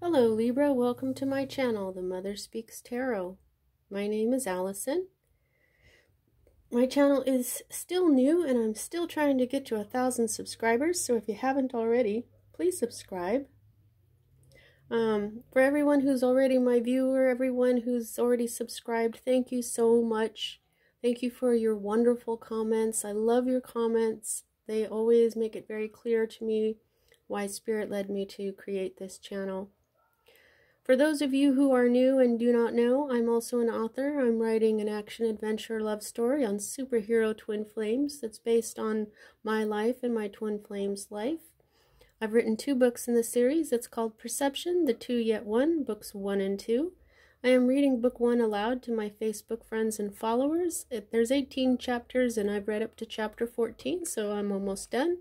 Hello Libra, welcome to my channel, The Mother Speaks Tarot. My name is Allison. My channel is still new and I'm still trying to get to 1,000 subscribers, so if you haven't already, please subscribe. For everyone who's already my viewer, everyone who's already subscribed, thank you so much. Thank you for your wonderful comments. I love your comments. They always make it very clear to me why Spirit led me to create this channel. For those of you who are new and do not know, I'm also an author. I'm writing an action-adventure love story on superhero twin flames that's based on my life and my twin flames' life. I've written 2 books in the series. It's called Perception, The Two Yet One, books 1 and 2. I am reading book 1 aloud to my Facebook friends and followers. There's 18 chapters and I've read up to chapter 14, so I'm almost done.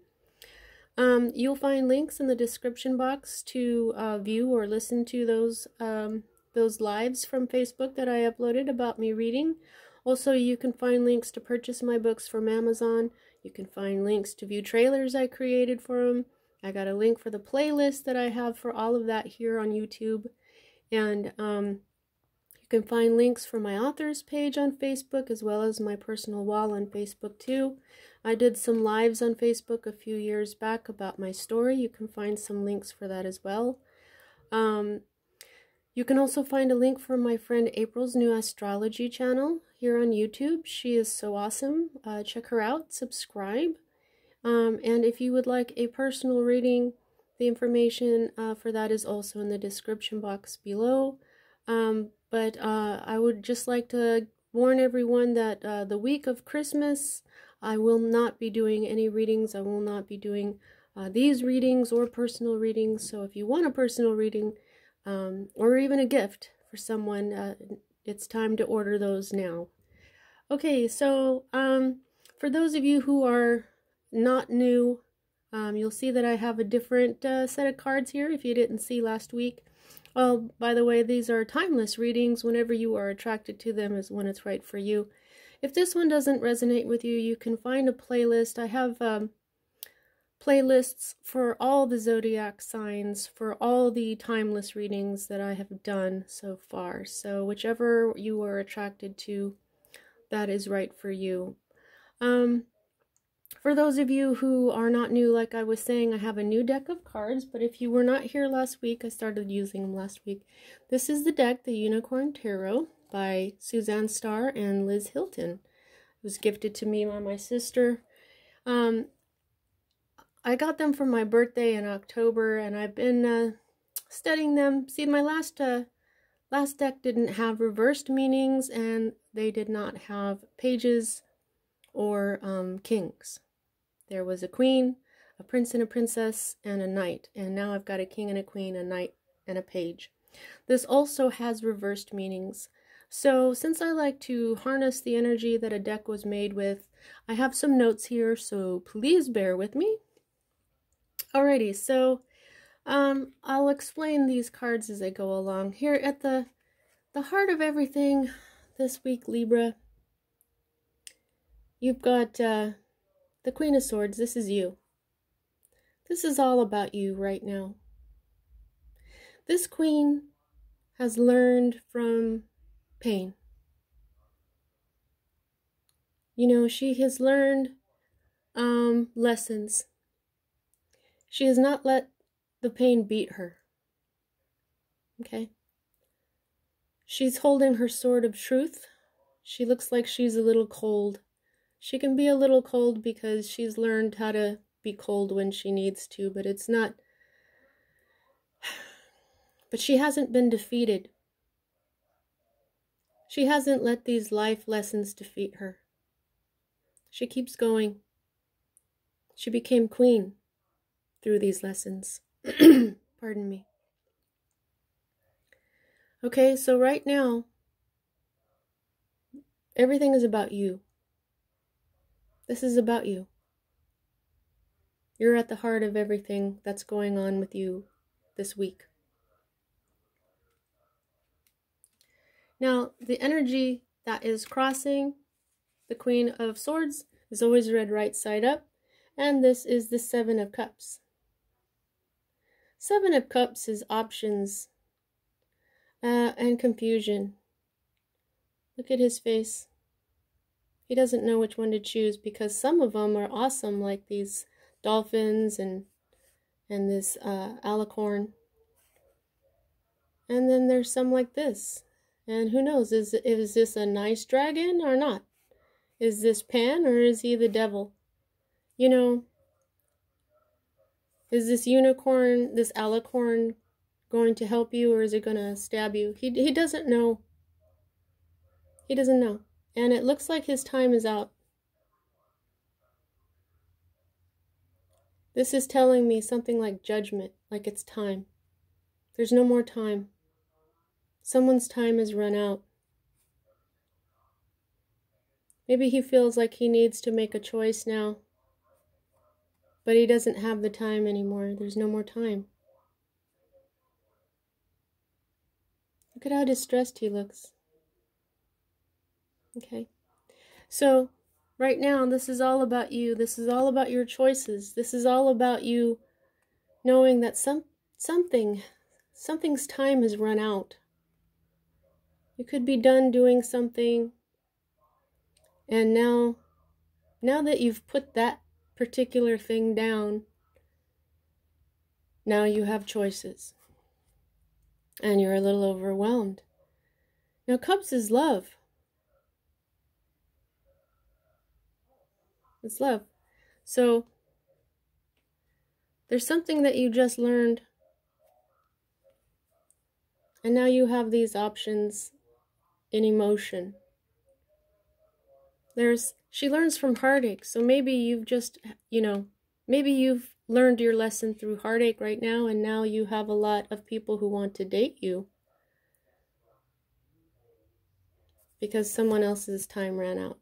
You'll find links in the description box to view or listen to those lives from Facebook that I uploaded about me reading. Also, you can find links to purchase my books from Amazon. You can find links to view trailers I created for them. I got a link for the playlist that I have for all of that here on YouTube. And you can find links for my authors page on Facebook as well as my personal wall on Facebook too. I did some lives on Facebook a few years back about my story. You can find some links for that as well. You can also find a link for my friend April's new astrology channel here on YouTube. She is so awesome. Check her out, subscribe. And if you would like a personal reading, the information for that is also in the description box below. But I would just like to warn everyone that the week of Christmas, I will not be doing any readings. I will not be doing these readings or personal readings. So if you want a personal reading or even a gift for someone, it's time to order those now. Okay, so for those of you who are not new, you'll see that I have a different set of cards here if you didn't see last week. Well, by the way, these are timeless readings. Whenever you are attracted to them is when it's right for you. If this one doesn't resonate with you, you can find a playlist. I have playlists for all the zodiac signs, for all the timeless readings that I have done so far. So whichever you are attracted to, that is right for you. For those of you who are not new, like I was saying, I have a new deck of cards, but if you were not here last week, I started using them last week. This is the deck, the Unicorn Tarot, by Suzanne Starr and Liz Hilton. It was gifted to me by my sister. I got them for my birthday in October, and I've been studying them. See, my last deck didn't have reversed meanings, and they did not have pages or kings. There was a queen, a prince and a princess, and a knight. And now I've got a king and a queen, a knight, and a page. This also has reversed meanings. So since I like to harness the energy that a deck was made with, I have some notes here, so please bear with me. Alrighty, so I'll explain these cards as I go along. Here at the heart of everything this week, Libra, you've got the Queen of Swords. This is you. This is all about you right now. This queen has learned from pain. You know, she has learned lessons. She has not let the pain beat her. Okay? She's holding her sword of truth. She looks like she's a little cold. She can be a little cold because she's learned how to be cold when she needs to, but it's not... But she hasn't been defeated. She hasn't let these life lessons defeat her. She keeps going. She became queen through these lessons. Pardon me. Okay, so right now, everything is about you. This is about you. You're at the heart of everything that's going on with you this week. Now, the energy that is crossing the Queen of Swords is always read right side up, and this is the 7 of Cups. 7 of Cups is options and confusion. Look at his face. He doesn't know which one to choose because some of them are awesome, like these dolphins and this alicorn. And then there's some like this. And who knows, is this a nice dragon or not? Is this Pan or is he the devil? You know, is this unicorn, this alicorn, going to help you or is it going to stab you? He doesn't know. He doesn't know. And it looks like his time is out. This is telling me something like judgment, like it's time. There's no more time. Someone's time has run out. Maybe he feels like he needs to make a choice now. But he doesn't have the time anymore. There's no more time. Look at how distressed he looks. Okay. So, right now, this is all about you. This is all about your choices. This is all about you knowing that something's time has run out. You could be done doing something, and now that you've put that particular thing down, now you have choices. And you're a little overwhelmed. Now, Cups is love. It's love. So, there's something that you just learned. And now you have these options in emotion. She learns from heartache. So maybe you've just, maybe you've learned your lesson through heartache right now, and now you have a lot of people who want to date you because someone else's time ran out.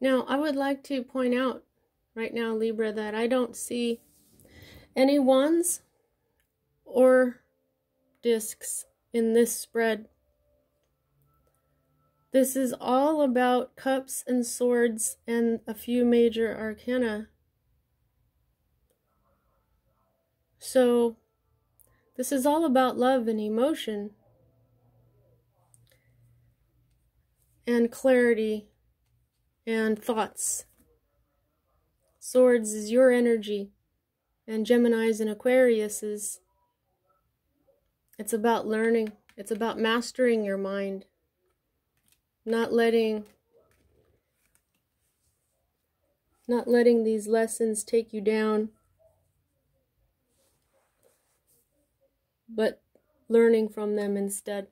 Now, I would like to point out right now, Libra, that I don't see any wands or discs in this spread. This is all about cups and swords and a few major arcana. So, this is all about love and emotion and clarity and thoughts. Swords is your energy, and Gemini's and Aquarius it's about learning. It's about mastering your mind. Not letting these lessons take you down, but learning from them instead.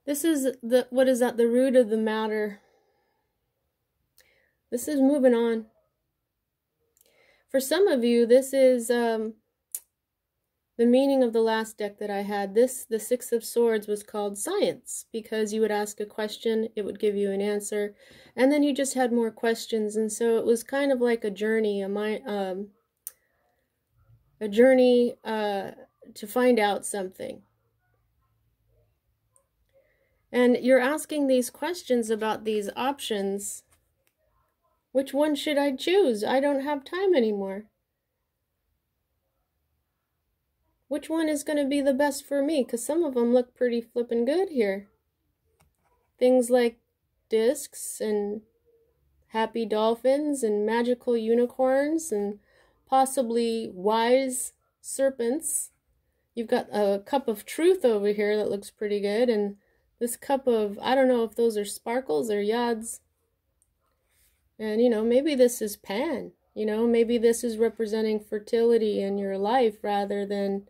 This is what is at the root of the matter. This is moving on. For some of you, this is the meaning of the last deck that I had. The Six of Swords was called Science, because you would ask a question, it would give you an answer, and then you just had more questions, and so it was kind of like a journey, a journey to find out something. And you're asking these questions about these options. Which one should I choose? I don't have time anymore. Which one is going to be the best for me? Because some of them look pretty flippin' good here. Things like discs and happy dolphins and magical unicorns and possibly wise serpents. You've got a cup of truth over here that looks pretty good, and this cup of, I don't know if those are sparkles or yads. And, maybe this is Pan. Maybe this is representing fertility in your life rather than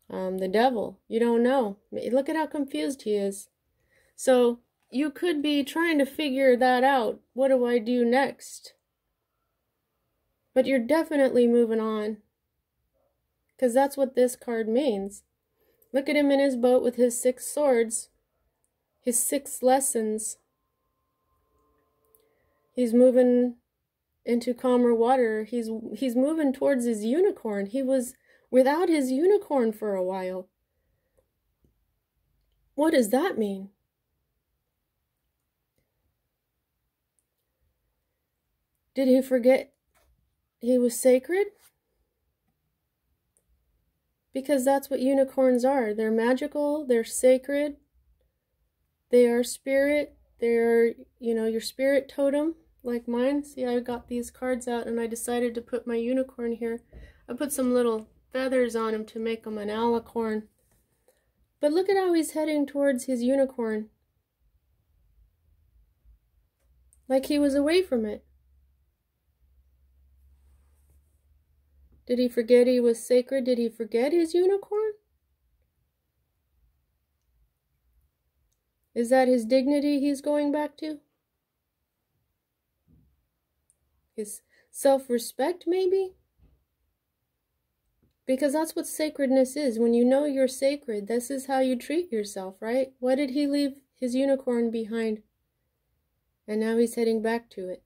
the devil. You don't know. Look at how confused he is. So, you could be trying to figure that out. What do I do next? But you're definitely moving on. Because that's what this card means. Look at him in his boat with his 6 swords. His 6 lessons. He's moving into calmer water. He's moving towards his unicorn. He was without his unicorn for a while. What does that mean? Did he forget he was sacred? Because that's what unicorns are. They're magical, they're sacred, they are spirit, they're, your spirit totem, like mine. See, I got these cards out and I decided to put my unicorn here. I put some little feathers on him to make him an alicorn. But look at how he's heading towards his unicorn. Like he was away from it. Did he forget he was sacred? Did he forget his unicorn? Is that his dignity he's going back to? His self-respect, maybe? Because that's what sacredness is. When you know you're sacred, this is how you treat yourself, right? What did he leave his unicorn behind? And now he's heading back to it.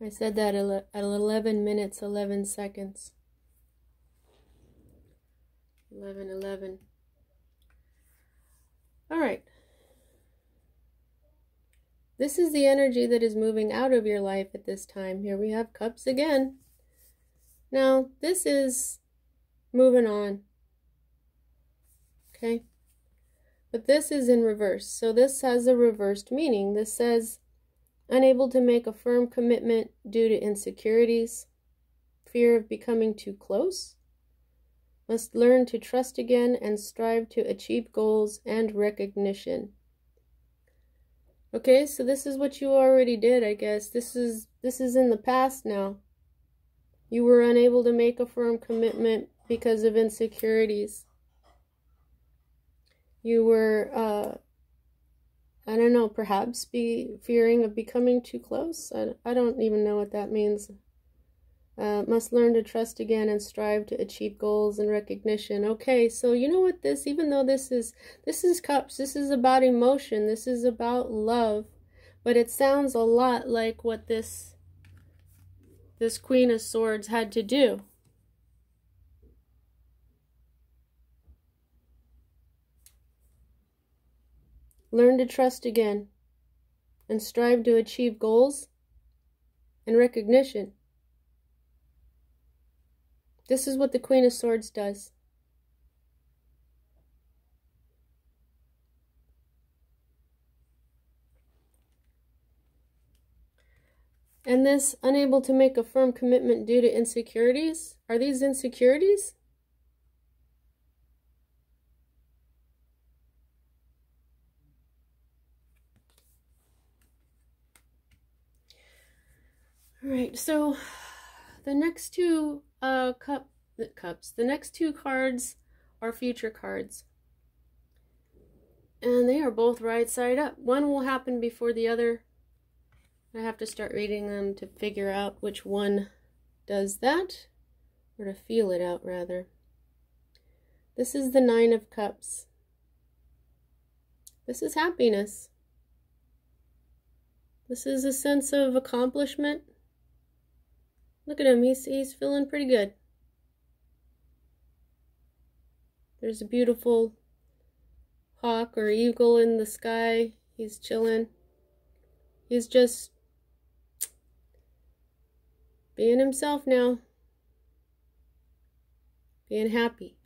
I said that at 11 minutes, 11 seconds. 11:11. All right. This is the energy that is moving out of your life at this time. Here we have cups again. Now, this is moving on. Okay? But this is in reverse. So this has a reversed meaning. This says, unable to make a firm commitment due to insecurities, fear of becoming too close, must learn to trust again and strive to achieve goals and recognition. Okay, so this is what you already did, I guess. This is in the past now. You were unable to make a firm commitment because of insecurities. You were, I don't know, perhaps fearing of becoming too close. I don't even know what that means. Must learn to trust again and strive to achieve goals and recognition. Okay, so you know what even though this is cups, this is about emotion, this is about love, but it sounds a lot like what this Queen of Swords had to do. Learn to trust again and strive to achieve goals and recognition. This is what the Queen of Swords does. And this unable to make a firm commitment due to insecurities. Are these insecurities? All right, so the next two the next two cards are future cards. And they are both right side up. One will happen before the other. I have to start reading them to figure out which one does that, or to feel it out rather. This is the Nine of Cups. This is happiness. This is a sense of accomplishment. Look at him, he's feeling pretty good. There's a beautiful hawk or eagle in the sky. He's chilling. He's just being himself now. Being happy.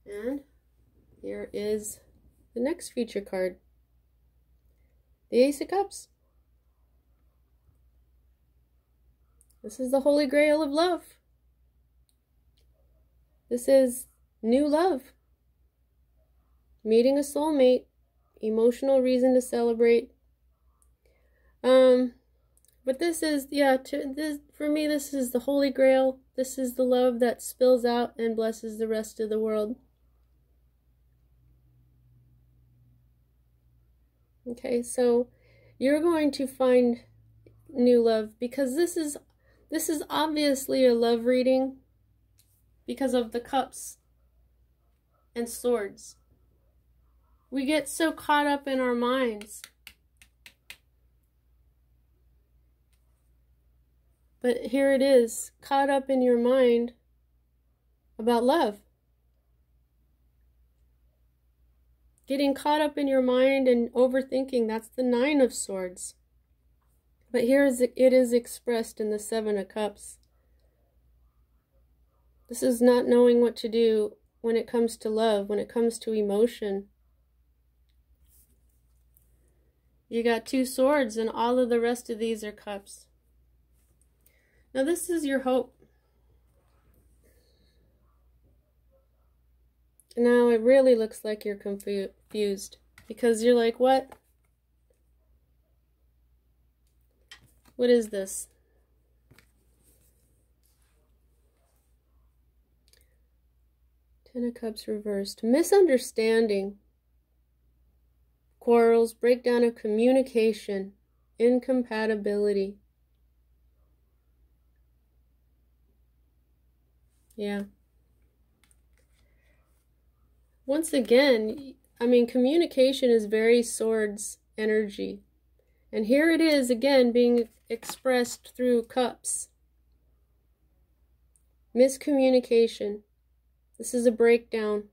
And here is the next future card. The Ace of Cups. This is the Holy Grail of love. This is new love. Meeting a soulmate. Emotional reason to celebrate. But this is, for me, this is the Holy Grail. This is the love that spills out and blesses the rest of the world. Okay, so you're going to find new love because this is obviously a love reading because of the cups and swords. We get so caught up in our minds. But here it is, caught up in your mind about love. Getting caught up in your mind and overthinking, that's the 9 of Swords. But here it is expressed in the 7 of Cups. This is not knowing what to do when it comes to love, when it comes to emotion. You got 2 swords and all of the rest of these are cups. Now this is your hope. Now it really looks like you're confused because you're like, what? What is this? Ten of Cups reversed. Misunderstanding. Quarrels, breakdown of communication, incompatibility. Yeah. Once again, I mean, communication is very Swords energy. And here it is again being expressed through cups. Miscommunication. This is a breakdown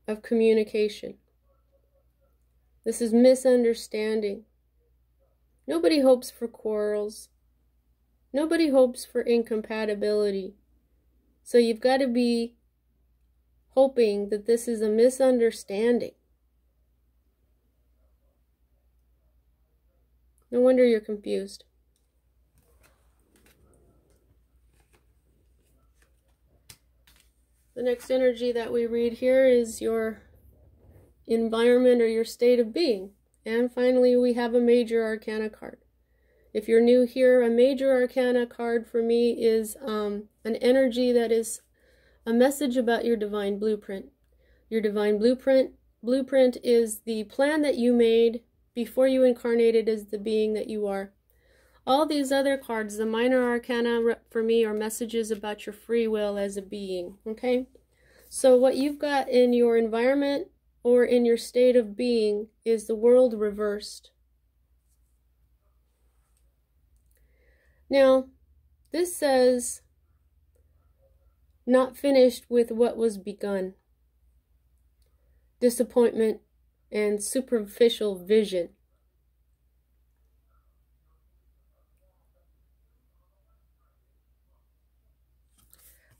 of communication. This is misunderstanding. Nobody hopes for quarrels. Nobody hopes for incompatibility. So you've got to be hoping that this is a misunderstanding. No wonder you're confused. The next energy that we read here is your environment or your state of being. And finally, we have a Major Arcana card. If you're new here, a Major Arcana card for me is an energy that is a message about your divine blueprint. Your divine blueprint is the plan that you made before you incarnated as the being that you are. All these other cards, the Minor Arcana for me, are messages about your free will as a being, okay? So what you've got in your environment or in your state of being is the World reversed. Now, this says, not finished with what was begun. Disappointment and superficial vision.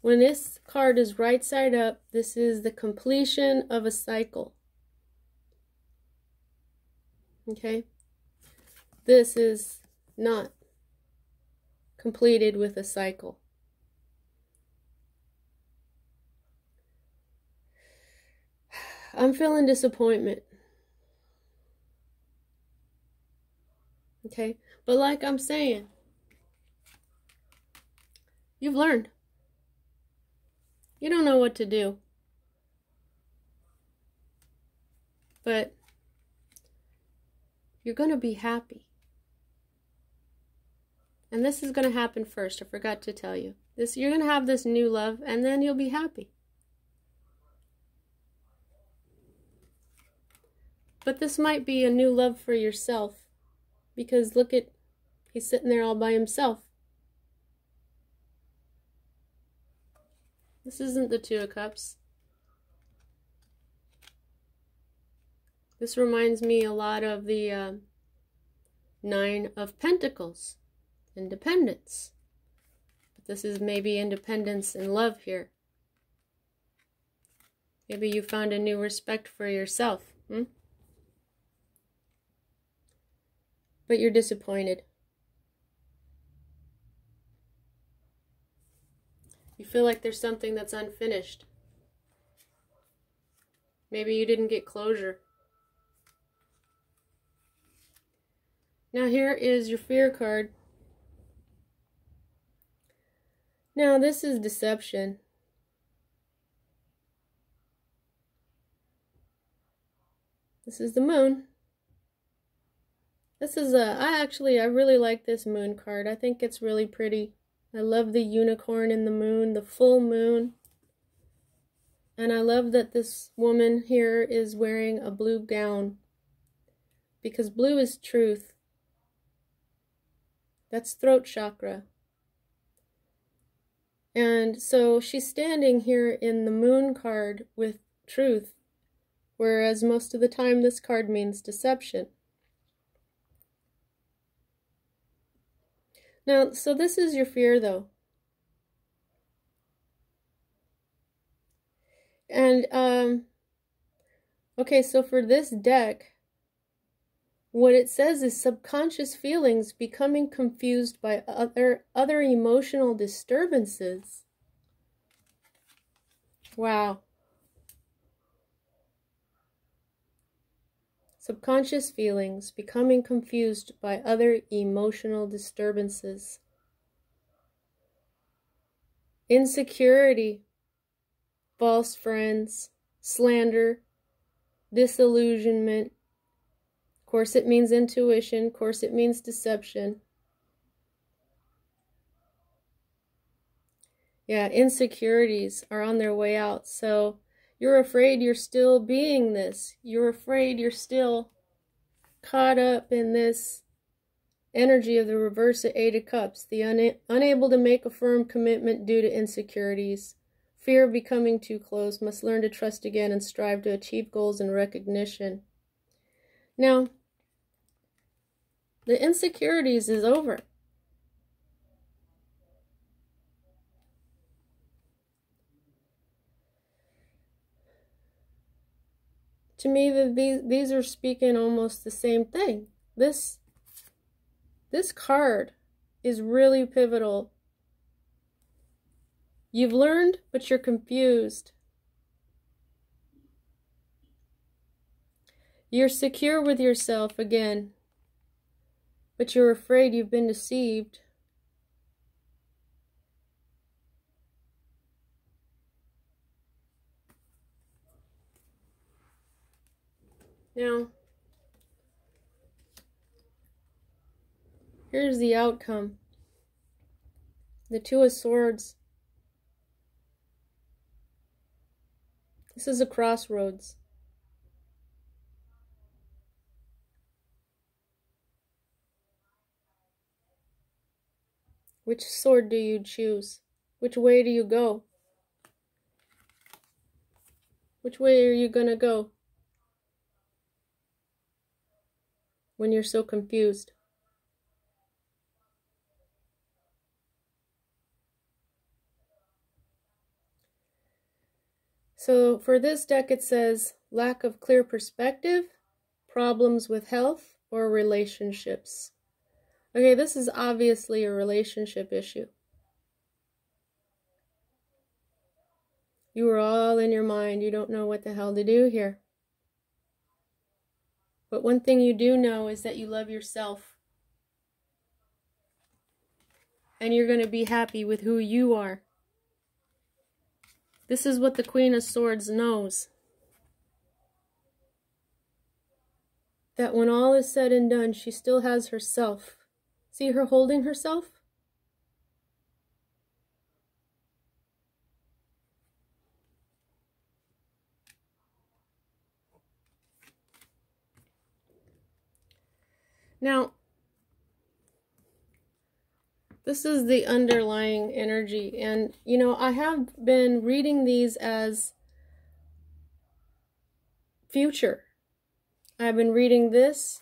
When this card is right side up, this is the completion of a cycle. Okay? This is not completed with a cycle. I'm feeling disappointment. Okay? But like I'm saying, you've learned. You don't know what to do. But you're going to be happy. And this is going to happen first. I forgot to tell you. You're going to have this new love, and then you'll be happy. But this might be a new love for yourself. Because look at, he's sitting there all by himself. This isn't the Two of Cups. This reminds me a lot of the 9 of Pentacles. Independence. But this is maybe independence and love here. Maybe you found a new respect for yourself. But you're disappointed. You feel like there's something that's unfinished. Maybe you didn't get closure. Now here is your Fear card. Now this is deception. This is the Moon. This is I really like this Moon card. I think it's really pretty. I love the unicorn in the moon, the full moon. And I love that this woman here is wearing a blue gown. Because blue is truth. That's throat chakra. And so she's standing here in the moon card with truth, whereas most of the time this card means deception. Now, so this is your fear, though. And, okay, so for this deck, what it says is subconscious feelings becoming confused by other emotional disturbances. Wow. Subconscious feelings becoming confused by other emotional disturbances. Insecurity, false friends, slander, disillusionment. Of course it means intuition. Of course it means deception. Yeah, insecurities are on their way out. So you're afraid you're still being this. You're afraid you're still caught up in this energy of the reverse of Eight of Cups. The unable to make a firm commitment due to insecurities. Fear of becoming too close. Must learn to trust again and strive to achieve goals and recognition. Now, the insecurities is over. To me, these are speaking almost the same thing. This card is really pivotal. You've learned, but you're confused. You're secure with yourself again, but you're afraid you've been deceived. Now, here's the outcome. The Two of Swords. This is a crossroads. Which sword do you choose? Which way do you go? Which way are you gonna go when you're so confused? So for this deck it says lack of clear perspective, problems with health, or relationships. Okay, this is obviously a relationship issue. You are all in your mind. You don't know what the hell to do here. But one thing you do know is that you love yourself. And you're going to be happy with who you are. This is what the Queen of Swords knows. That when all is said and done, she still has herself. See her holding herself? Now, this is the underlying energy. And, you know, I have been reading these as future. I've been reading this.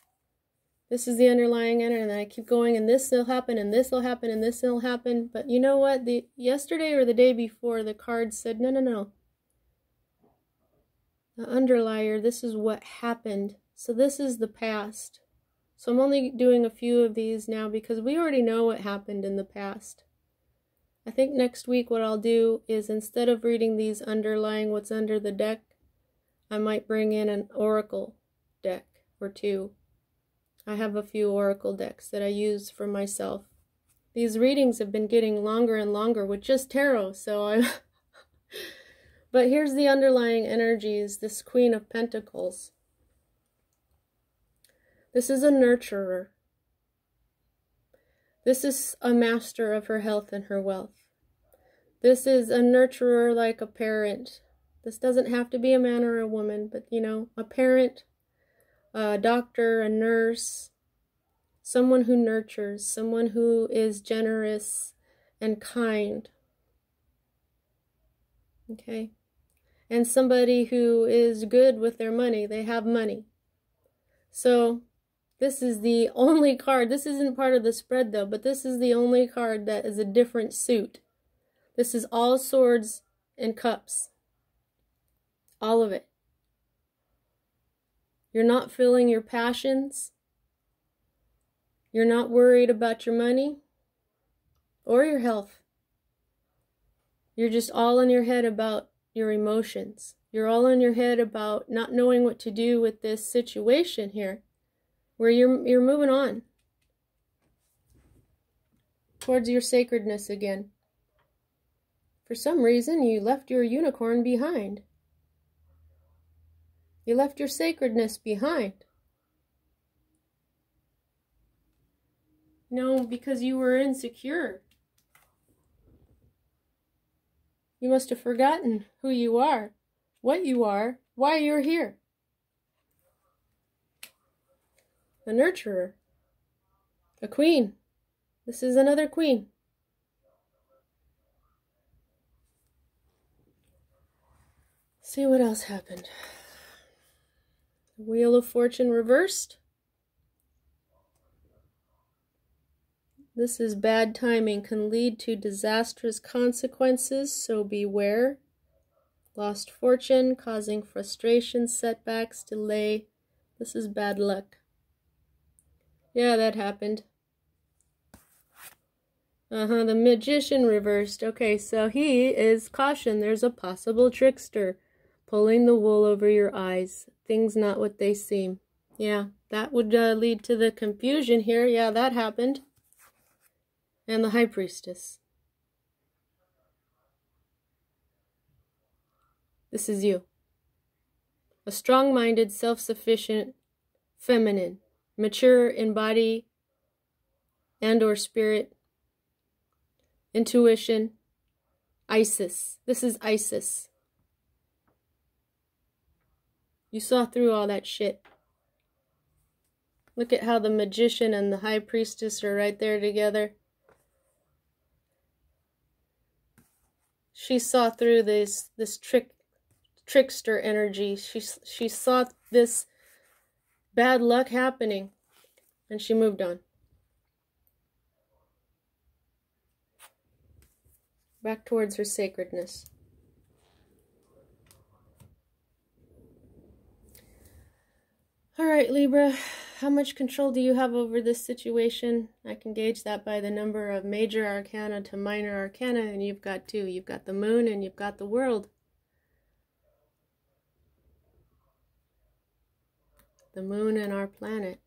This is the underlying energy. And I keep going, and this will happen, and this will happen, and this will happen. But you know what? Yesterday or the day before, the card said, no, no, no. The underlier, this is what happened. So this is the past. So I'm only doing a few of these now because we already know what happened in the past. I think next week what I'll do is, instead of reading these underlying what's under the deck, I might bring in an oracle deck or two. I have a few oracle decks that I use for myself. These readings have been getting longer and longer with just tarot, so I'm... But here's the underlying energies, this Queen of Pentacles. This is a nurturer. This is a master of her health and her wealth. This is a nurturer like a parent. This doesn't have to be a man or a woman, but you know, a parent, a doctor, a nurse, someone who nurtures, someone who is generous and kind. Okay? And somebody who is good with their money. They have money. So this is the only card. This isn't part of the spread though, but this is the only card that is a different suit. This is all swords and cups. All of it. You're not feeling your passions. You're not worried about your money or your health. You're just all in your head about your emotions. You're all in your head about not knowing what to do with this situation here, where you're moving on towards your sacredness again. For some reason, you left your unicorn behind. You left your sacredness behind. No, because you were insecure. You must have forgotten who you are, what you are, why you're here. A nurturer. A queen. This is another queen. See what else happened. Wheel of Fortune reversed. This is bad timing, can lead to disastrous consequences, so beware. Lost fortune, causing frustration, setbacks, delay. This is bad luck. Yeah, that happened. The Magician reversed. Okay, so he is caution. There's a possible trickster pulling the wool over your eyes. Things not what they seem. Yeah, that would lead to the confusion here. Yeah, that happened. And the High Priestess. This is you. A strong-minded, self-sufficient, feminine, mature in body and or spirit, intuition, Isis. This is Isis. You saw through all that shit. Look at how the Magician and the High Priestess are right there together. She saw through this trickster energy. She saw this bad luck happening, and she moved on. Back towards her sacredness. All right, Libra, how much control do you have over this situation? I can gauge that by the number of major arcana to minor arcana, and you've got two. You've got the moon and you've got the world. The moon and our planet.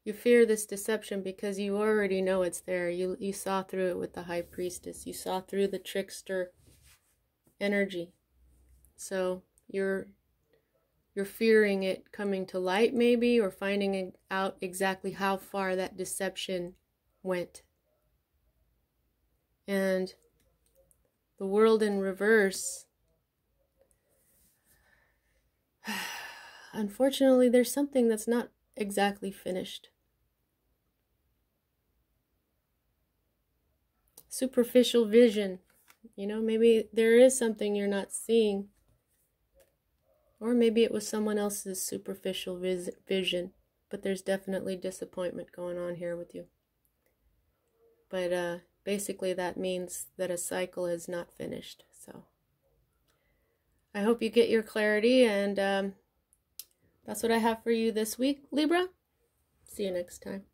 You fear this deception because you already know it's there. You saw through it with the High Priestess. You saw through the trickster energy. So you're fearing it coming to light maybe, or finding out exactly how far that deception went. And the world in reverse. Unfortunately, there's something that's not exactly finished. Superficial vision. You know, maybe there is something you're not seeing. Or maybe it was someone else's superficial vision. But there's definitely disappointment going on here with you. But basically that means that a cycle is not finished. So I hope you get your clarity, and that's what I have for you this week, Libra. See you next time.